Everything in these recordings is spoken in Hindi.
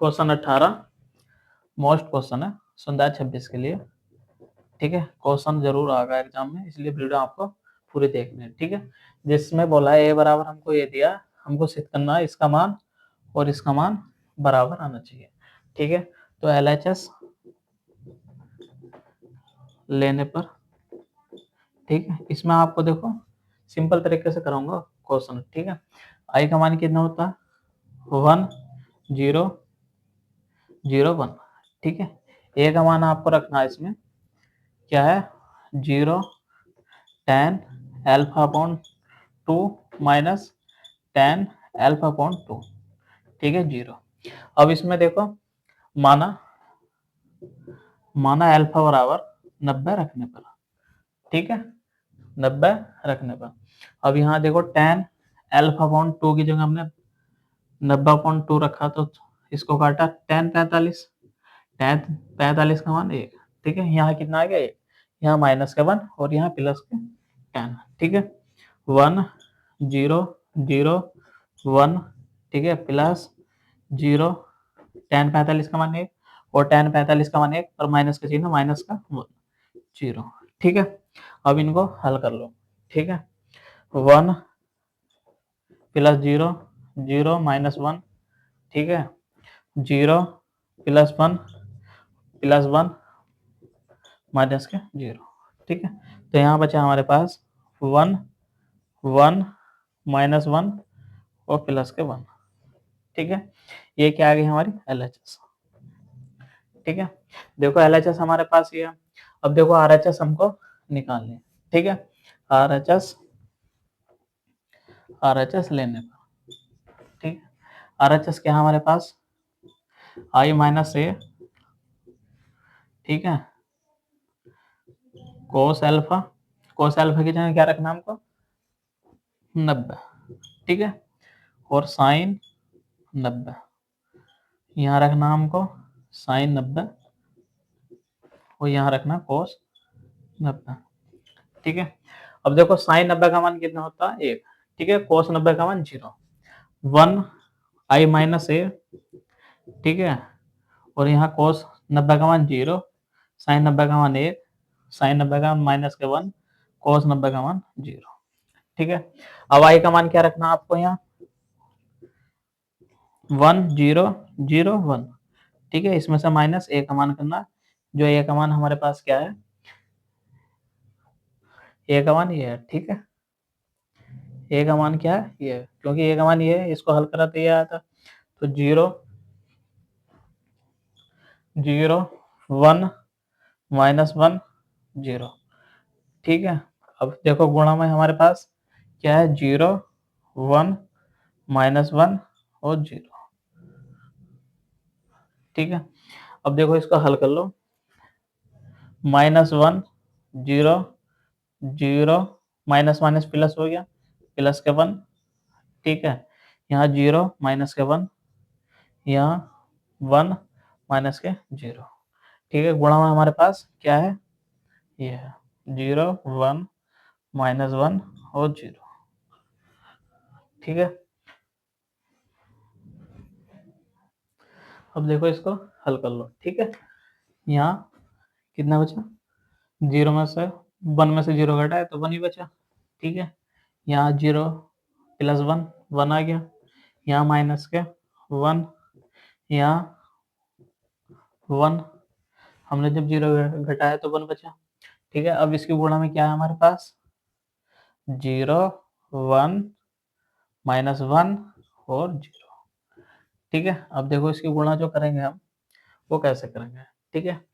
क्वेश्चन 18 मोस्ट क्वेश्चन है संध्या 26 के लिए। ठीक है, क्वेश्चन जरूर आएगा एग्जाम में, इसलिए वीडियो आपको पूरी देखनी है। ठीक है, जिसमें बोला है ए बराबर हमको ये दिया, हमको सिद्ध करना है इसका मान और इसका मान बराबर आना चाहिए। ठीक है, तो LHS लेने पर, ठीक है, इसमें आपको देखो सिंपल तरीके से कराऊंगा क्वेश्चन। ठीक है, आई का मान कितना होता है 1 0 0 1। ठीक है, ए का मान आपको रखना है इसमें क्या है 0 tan alpha upon 2 minus tan alpha upon 2। ठीक है 0। अब इसमें देखो माना अल्फा बराबर 90 रखने पर, ठीक है 90 रखने पर, अब यहाँ देखो tan अल्फा अपॉन 2 की जगह हमने 90/2 रखा तो इसको काटा tan 45, tan 45 का मान 1। ठीक है, यहाँ कितना आ गया 1, यहाँ माइनस का 1 और यहाँ प्लस का 10। ठीक है 1 0 0 1, ठीक है प्लस 0 tan 45 का मान 1 और tan 45 का मान 1 और माइनस का चिन्ह माइनस का 1 0। ठीक है, अब इनको हल कर लो। ठीक है 1 प्लस 0 0 माइनस 1, ठीक है 0 प्लस 1 प्लस 1 माइनस के 0। ठीक है, तो यहाँ बचा हमारे पास 1 1 माइनस 1 और प्लस के 1। ठीक है, ये क्या आ गई हमारी LHS। ठीक है, देखो LHS हमारे पास ये है। अब देखो RHS हमको निकालनी है। ठीक है, RHS लेने पर, ठीक है RHS क्या है हमारे पास I माइनस ए, ठीक है कोस अल्फा की जगह क्या रखना हमको 90। ठीक है, और साइन 90 यहाँ रखना हमको साइन 90 और यहाँ रखना कोस 90। ठीक है, अब देखो साइन 90 का मान कितना होता है 1, ठीक है कोस 90 का मान 0, 1 I माइनस ए, ठीक है और यहाँ कोस 90 का मान 0, साइन 90 का मान 1, साइन 90 का मान माइनस के 1, कोस 90 का मान 0। ठीक है, अब I का मान क्या रखना आपको यहाँ 1 0 0 1। ठीक है, इसमें से माइनस ए का मान करना, जो ए का मान हमारे पास क्या है ए का मान ये है। ठीक है, ए का मान क्या है ये है, क्योंकि ए का मान ये है, इसको हल करा तो ये आया था, तो 0 0 1 माइनस 1 0। ठीक है, अब देखो गुणा में हमारे पास क्या है 0 1 माइनस 1 और 0। ठीक है, अब देखो इसको हल कर लो, माइनस 1 0 0 माइनस माइनस प्लस हो गया, प्लस के 1। ठीक है, यहाँ 0 माइनस के 1, यहाँ 1 माइनस के 0। ठीक है, गुणा में हमारे पास क्या है ये है 0 1 माइनस 1 और 0। ठीक है, अब देखो इसको हल कर लो। ठीक है, यहाँ कितना बचा 0 में से 1 में से 0 घटा है तो 1 ही बचा। ठीक है, यहाँ 0 प्लस 1 1 आ गया, यहाँ माइनस के 1, यहाँ 1, हमने जब 0 घटाया तो 1 बचा। ठीक है, अब इसकी गुणा में क्या है हमारे पास 0 1 माइनस 1 और 0। ठीक है, अब देखो इसकी गुणा जो करेंगे हम वो कैसे करेंगे। ठीक है,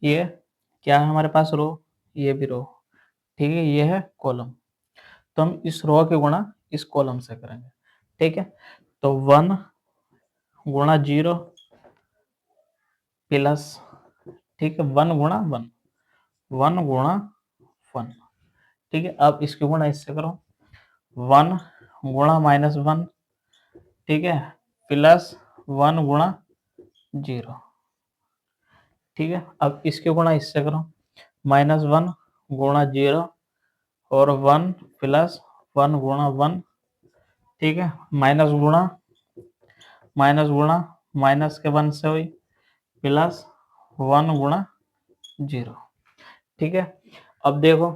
ये क्या है हमारे पास रो, ये भी रो, ठीक है ये है कॉलम, तो हम इस रो की गुणा इस कॉलम से करेंगे। ठीक है, तो 1 गुणा 0 प्लस, ठीक है 1 गुणा 1 1 गुणा 1। ठीक है, अब इसकी गुणा इससे करो 1 गुणा माइनस 1, ठीक है प्लस 1 गुणा 0। ठीक है, अब इसकी गुणा इससे करो माइनस 1 गुणा 0 और 1 प्लस 1 गुणा 1। ठीक है, माइनस गुणा माइनस के 1 से हुई प्लस 1 गुणा 0। ठीक है, अब देखो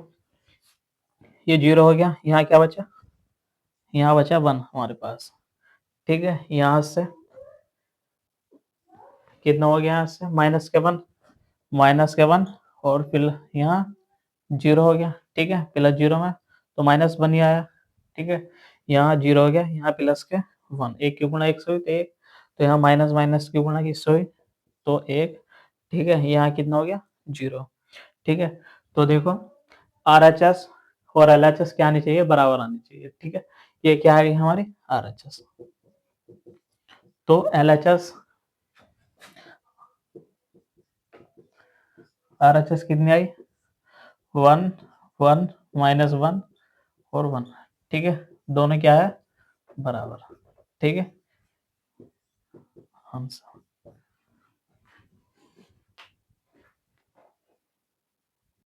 ये 0 हो गया, यहाँ क्या बचा, यहाँ बचा 1 हमारे पास। ठीक है, यहाँ से कितना हो गया, यहाँ से माइनस के 1 और फिर यहाँ 0 हो गया। ठीक है, प्लस 0 में तो माइनस 1 ही आया। ठीक है, यहाँ 0 हो गया, यहाँ प्लस के 1, 1 की गुणा 1 से हुई तो 1, तो यहाँ माइनस माइनस की गुणा किससे हुई तो 1। ठीक है, यहाँ कितना हो गया 0। ठीक है, तो देखो RHS और LHS क्या आनी चाहिए, बराबर आनी चाहिए। ठीक है, ये क्या आ गई हमारी RHS, तो RHS कितनी आई 1 1 माइनस 1 और 1। ठीक है, दोनों क्या है बराबर। ठीक है, आंसर